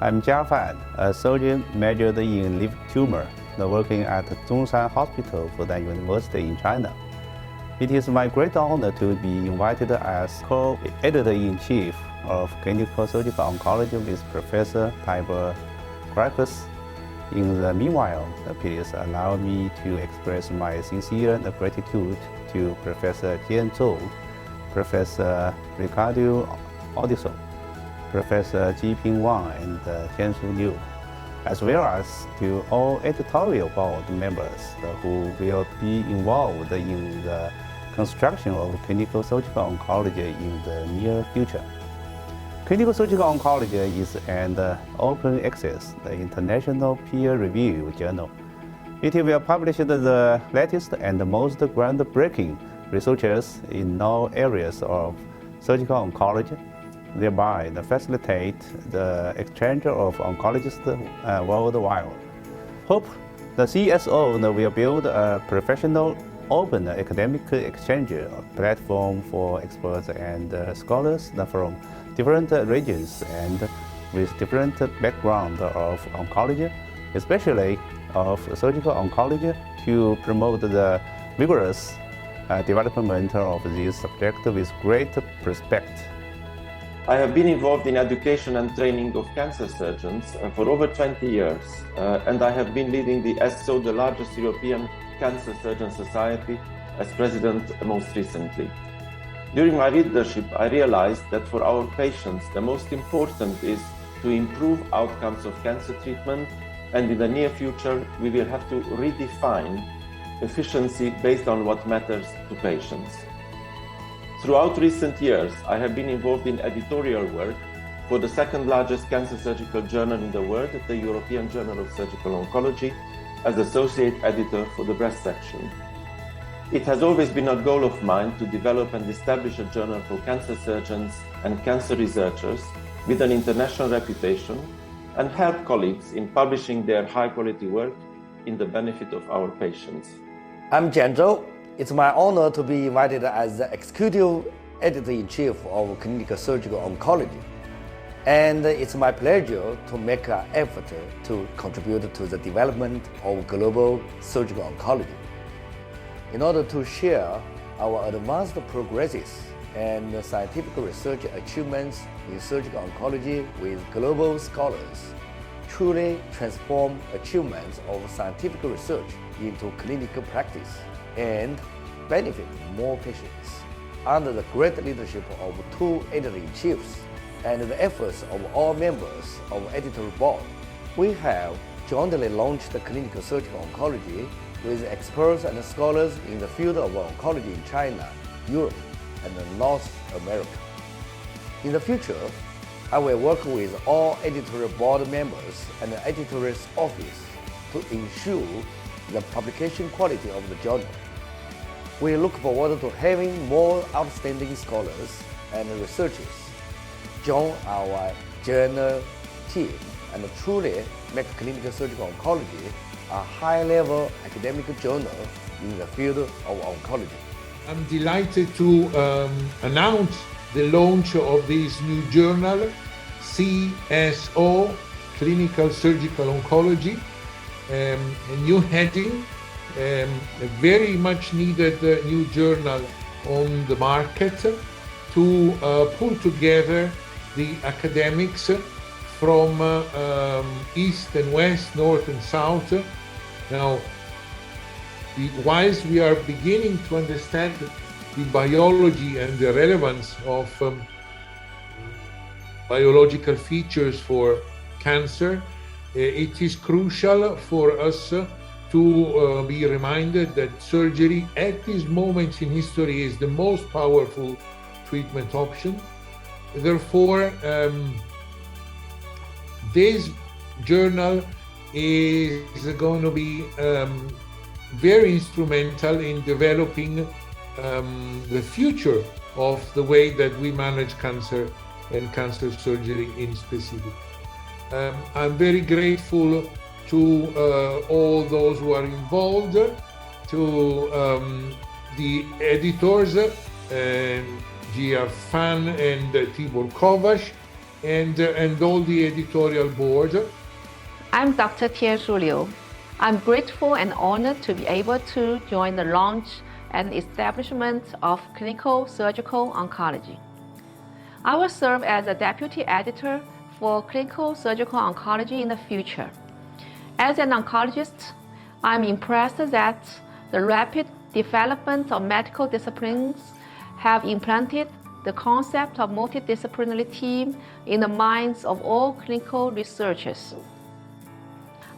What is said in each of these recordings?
I'm Jia Fan, a surgeon majored in liver tumor, working at Zhongshan Hospital Fudan University in China. It is my great honor to be invited as co-editor-in-chief of Clinical Surgical Oncology with Professor Tibor Gracchus. In the meanwhile, please allow me to express my sincere gratitude to Professor Jian Zhou, Professor Ricardo Odison, Professor Jiping Wang, and Tianshu Liu, as well as to all editorial board members who will be involved in the construction of clinical surgical oncology in the near future. Clinical Surgical Oncology is an open access, international peer-reviewed journal. It will publish the latest and most groundbreaking researches in all areas of surgical oncology, thereby facilitate the exchange of oncologists worldwide. Hope the CSO will build a professional, open academic exchange platform for experts and scholars from different regions and with different background of oncology, especially of surgical oncology, to promote the vigorous development of this subject with great respect. I have been involved in education and training of cancer surgeons for over 20 years, and I have been leading the CSO, the largest European Cancer Surgeon Society, as president most recently. During my leadership, I realized that for our patients, the most important is to improve outcomes of cancer treatment, and in the near future, we will have to redefine efficiency based on what matters to patients. Throughout recent years, I have been involved in editorial work for the second largest cancer surgical journal in the world, the European Journal of Surgical Oncology, as associate editor for the breast section. It has always been a goal of mine to develop and establish a journal for cancer surgeons and cancer researchers with an international reputation and help colleagues in publishing their high-quality work in the benefit of our patients. I'm Jian Zhou. It's my honor to be invited as the executive editor-in-chief of Clinical Surgical Oncology. And it's my pleasure to make an effort to contribute to the development of global surgical oncology. In order to share our advanced progresses and scientific research achievements in surgical oncology with global scholars, truly transform achievements of scientific research into clinical practice, and benefit more patients. Under the great leadership of two editor-in-chiefs and the efforts of all members of the editorial board, we have jointly launched the Clinical Surgical Oncology with experts and scholars in the field of oncology in China, Europe, and North America. In the future, I will work with all editorial board members and the editor's office to ensure the publication quality of the journal. We look forward to having more outstanding scholars and researchers join our journal team and truly make Clinical Surgical Oncology a high-level academic journal in the field of oncology. I'm delighted to announce the launch of this new journal, CSO, Clinical Surgical Oncology, a new heading, a very much needed new journal on the market to pull together the academics from East and West, North and South. Now, whilst we are beginning to understand the biology and the relevance of biological features for cancer, it is crucial for us to be reminded that surgery at this moment in history is the most powerful treatment option. Therefore, this journal is going to be very instrumental in developing the future of the way that we manage cancer and cancer surgery in specific. I'm very grateful to all those who are involved, to the editors, Gia Fan and Tibor Kovac, and all the editorial board. I'm Dr. Tianshu Liu. I'm grateful and honored to be able to join the launch and establishment of Clinical Surgical Oncology. I will serve as a deputy editor for Clinical Surgical Oncology in the future. As an oncologist, I'm impressed that the rapid development of medical disciplines have implanted the concept of multidisciplinary team in the minds of all clinical researchers.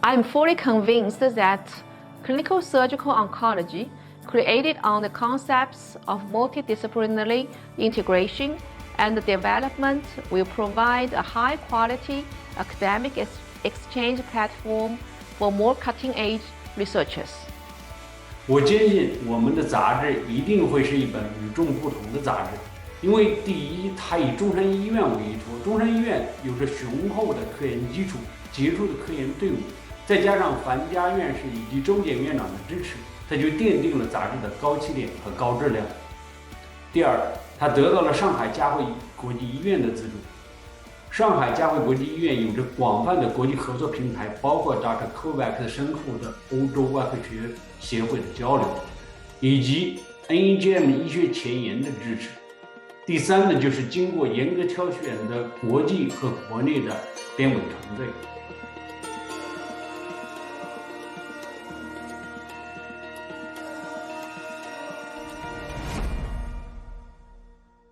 I'm fully convinced that Clinical Surgical Oncology, created on the concepts of multidisciplinary integration and development, will provide a high-quality academic exchange platform for more cutting-edge researchers. 我坚信我们的杂志一定会是一本与众不同的杂志，因为第一，它以中山医院为依托，中山医院有着雄厚的科研基础、杰出的科研队伍，再加上樊家院士以及周检院长的支持，它就奠定了杂志的高起点和高质量。第二，它得到了上海嘉惠国际医院的资助。上海嘉惠国际医院有着广泛的国际合作平台，包括 Dr. Kovacs 深厚的欧洲外科学协会的交流，以及 NEJM 医学前沿的支持。第三呢，就是经过严格挑选的国际和国内的编委团队。